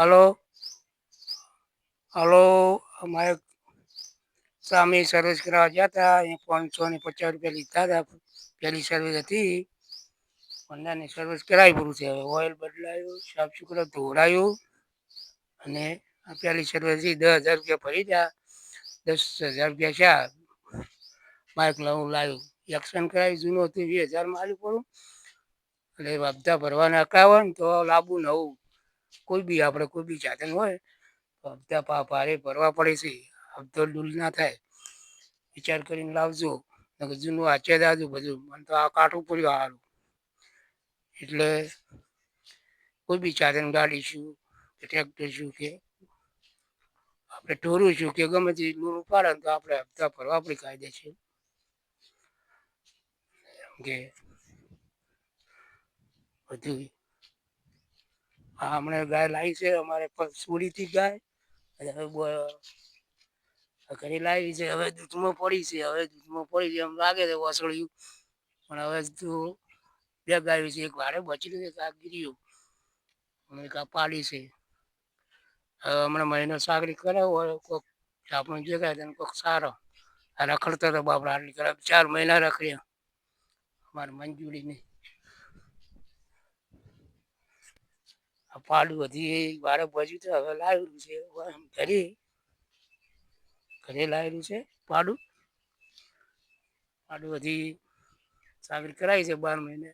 Hello hello. અમારે સામે service કરવા ગયા હતા. અહીં 550 રૂપિયા લીધા હતા. પહેલી સર્વિસ હતી. હોન્ડાની સર્વિસ કરાવી પૂરું છે. હવે ઓઇલ બદલાયું, સાફ સુથરા ધોવડાયું અને આ પહેલી સર્વિસ 10,000 રૂપિયા ભરી ગયા. 10,000 રૂપિયા છે. બાઇક નવું લાવ્યું, એક્શન કરાવી, જૂનું હતું 20,000માં આલ્યું પડું. એટલે હપ્તા ભરવાના 51 તો લાવવું નવું. કોઈ બી આપણે કોઈ બી સાધન હોય તો હપ્તા ભારે ભરવા પડે છે. હપ્તો ડૂલ ના થાય, વિચાર કરીને લાવજો. જૂનું વાંચે જાજુ બધું. મને તો આ કાઠું પડ્યું હારું. એટલે કોઈ બી સાધન, ગાડી શું કે ટ્રેક્ટર શું કે આપણે ઢોરું છું કે ગમે તે લોન ઉપાડે તો આપણે હપ્તા ભરવા આપણી કાયદે છે. કે બધું હા, હમણાં ગાય લાવી છે અમારે સુરીથી ગાય. ઘરે લાવી છે. હવે દૂધમાં પડી છે. હવે દૂધમાં પડી છે એમ લાગે છે વસળિયું. પણ હવે તું બે ગાય છે. એક વારે બચી છે, ગીર્યું અને એક આ પાડી છે. હવે હમણાં મહિનો સાગરી કરાવો હોય કોઈક આપણને જોગાય તેને કોઈક સારો આ રખડતો હતો બાપડા આટલી કલાક 4 મહિના રખડ્યા અમારે મંજૂરી નહીં. આ પાડું બધી વારે ભજ્યું તો હવે લાવેલું છે ઘરે લાવેલું છે પાડું. પાડું બધી સાગરી કરાવી છે 12 મહિને.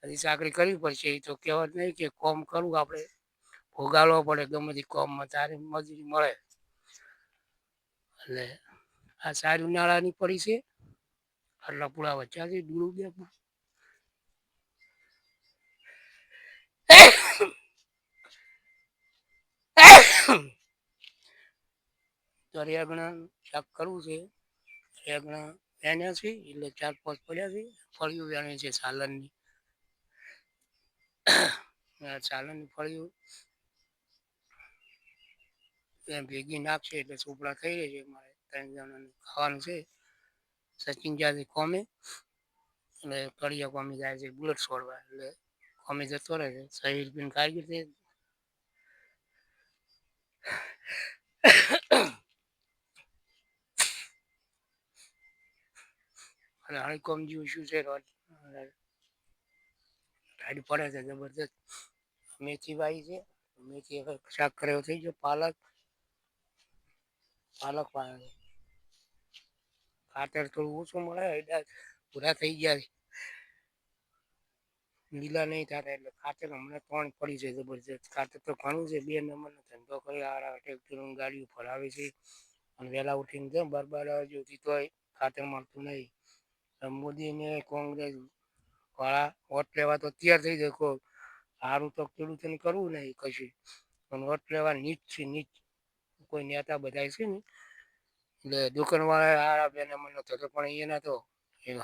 હજી સાકરી કરવી પડશે. એ તો કહેવત નહીં કે કોમ કરવું આપણે ભોગાડવો પડે. ગમે તે કોમમાં તારે મજૂરી મળે. એટલે આ સારી ઉનાળાની પડી છે. આટલા પૂળા વચ્ચા છે ડૂળું બે તો રેગણા શાક કરવું છે. રેગણા વેણ્યા છે એટલે 4-5 પડ્યા છે. ફળિયું વેણે છે સાલનની. સાલનની ફળિયું ભેગી નાખશે એટલે ચોપડા થઈ રહે છે. મારે 3 જણાને ખાવાનું છે. સચિન જ્યાંથી કોમે એટલે કડિયા કોમી જાય છે બુલેટ છોડવા. એટલે કોમે જતો રહે છે. શરીર પીને કારગીર છે. અને હણીકોમ જેવું શું છે ટાઈટ પડે છે જબરજસ્ત. મેથી વાવી છે. મેથી હવે શાક કરે થઈ ગયો. પાલક વાવ્યો છે. ખાતર થોડું ઓછું મળે. પૂરા થઈ ગયા. લીલા નહીં થતા એટલે ખાતર હમણાં 3 પડી છે જબરજસ્ત. ખાતર તો ઘણું છે. 2 નંબરનો ધંધો કરી ટ્રેક્ટર ગાડીઓ ફરાવે છે. અને વહેલા ઉઠીને કેમ 12 જોતી તોય ખાતર મળતું નહીં. મોદીને કોંગ્રેસ વાળા વોટ લેવા તો તૈયાર થઈ જાય. કોઈ સારું તો ખેડૂતોને કરવું નહીં કશું. પણ વોટ લેવા નીચ છે નીચ. કોઈ નેતા બધા છે ને એટલે દુકાનવાળા હારા 2 નંબરનો થતો પણ એના તો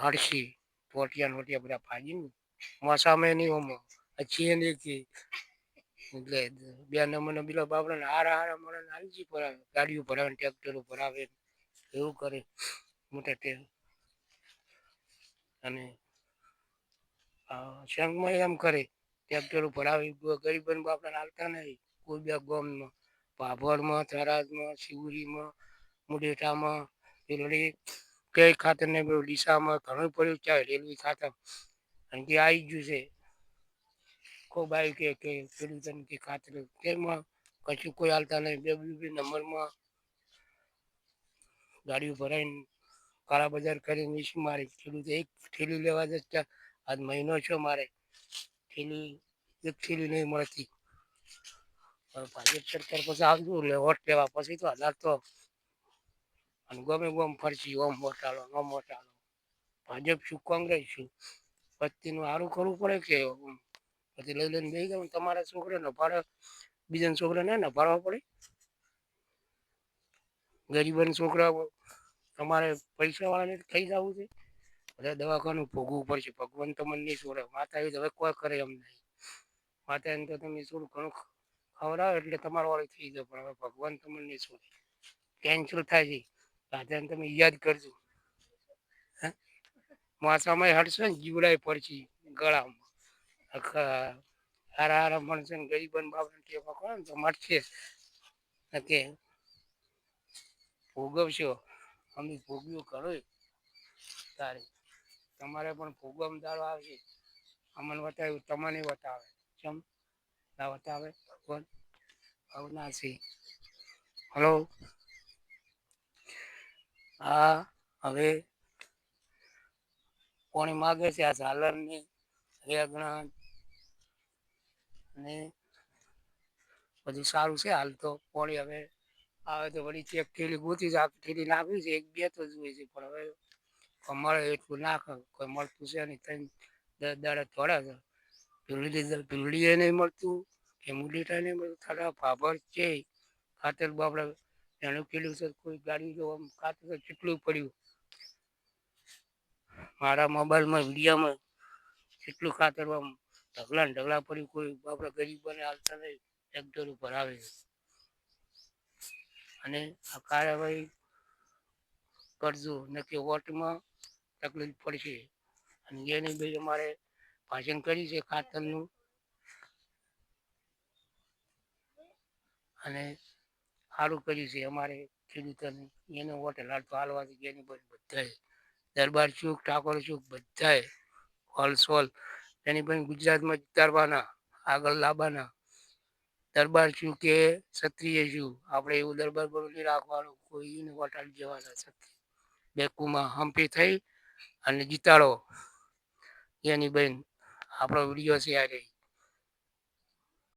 હડસી ટોટિયા બધા ભાજી ને મોસામાં નહીં હોમો છીએ ને એટલે 2 નંબરનો બીલો બાપડાને હારા મળે હાલજી ભરાવે. ગાડીઓ ભરાવે, ટ્રેક્ટરો ભરાવે એવું કરે મોટા. અને શંખમાં એમ કરે ટ્રેક્ટરો ભરાવી ગરીબોને બાપડાને હાલતા નહીં. કોઈ બે ગામમાં ભાભરમાં, થરાદમાં, શિવરીમાં, મુડેઠામાં પેલી કઈ ખાતર ને ડીસામાં ઘણું પડ્યું. ચાલે રેલવે ખાતર અને કે આવી ગયું છે. ખૂબ આવી કે ખેડૂતોને કે ખાતર કેમાં કશું કોઈ હાલતા નહીં. 2 નંબરમાં ગાડીઓ ભરાઈને કાળા બજાર કરીને ઈસુ મારી. ખેડૂત એક થેલી લેવા જતા આજ મહિનો છો મારે એક થેલી નહીં મળતી. ભાજપ સરકાર પછી આવતું એટલે વોટ લેવા પછી તો હાલાત તો અને ગમે ગમ ફરજી ઓમ મોટાલો ન મોટાલો ભાજપ શું કોંગ્રેસ શું પતિનું સારું કરવું પડે કે પછી લઈ લઈને બે ગયો તમારા છોકરાને ભાડે બીજાના છોકરાને ને ભાડવા પડે. ગરીબોના છોકરા તમારે પૈસાવાળાને થઈ જવું છે. બધા દવાખાનું ભોગવવું પડશે. ભગવાન તમને નહીં છોડે. માતા એ હવે કોઈ કરે એમ નહીં. માતા એને તો તમે થોડું ઘણું ખવડાવો એટલે તમારા વાળી થઈ જાય. પણ હવે ભગવાન તમને નહીં છોડે. કેન્સલ થાય છે. રાજાને તમે યાદ કરજો. મોસામાં હટશે ને જીવડાય પડશે ગળામાં હારા હારા માણસો ને ગરીબન બાપને ટેકો કરો ને તો મળશે કે ભોગવશો અમે ભોગવ્યું કરો તારે તમારે પણ ભોગવમ દાડો આવશે અમને બતાવ્યું તમને બતાવે ચમ ના બતાવે ભગવાન આવું ના છે હલો હા હવે કોણી માગે છે આ ઝાલરની રેગણા અને બધું સારું છે હાલ તો કોણી હવે આવે તો વળી ચેક થેલી ગોતી થેલી નાખવી છે એક બે તો જ હોય છે પણ હવે મળે એટલું નાખ કોઈ મળતું છે નહીં 10 દાડા થોડા છે પીવડી નહીં મળતું કે મુલીટા નહીં મળતું થાડા ફાફર છે ખાતર બાપડે એનું પેલું છે કોઈ ગાડી જો આમ ખાતર કેટલું પડ્યું મારા મોબાઈલમાં વિડીયામાં કેટલું ખાતર આમ ઢગલા ને ઢગલા પડ્યું કોઈ બાપડા ગરીબોને હાલતા નહીં ટ્રેક્ટર ઉપર આવે અને આ કાર્યવાહી કરજો નક્કી વોટમાં તકલીફ પડશે અને એની ભાઈ અમારે ભાષણ કરી છે ખાતરનું અને સારું કર્યું છે અમારે ખેડૂતોને એને હોટેલ હાલ તો હાલવાથી એની બધાએ દરબાર ચૂક ઠાકોર ચૂક બધાએ હોલસોલ એની પણ ગુજરાતમાં ઉતારવાના આગળ લાવવાના દરબાર શું કે ક્ષત્રિય શું આપણે એવું દરબાર પર નહીં રાખવાનું કોઈને હોટલ જવાના ક્ષત્રિય બેકુમાં હમ્પી થઈ અને જીતાડો એની બેન આપણો વિડીયો છે યારે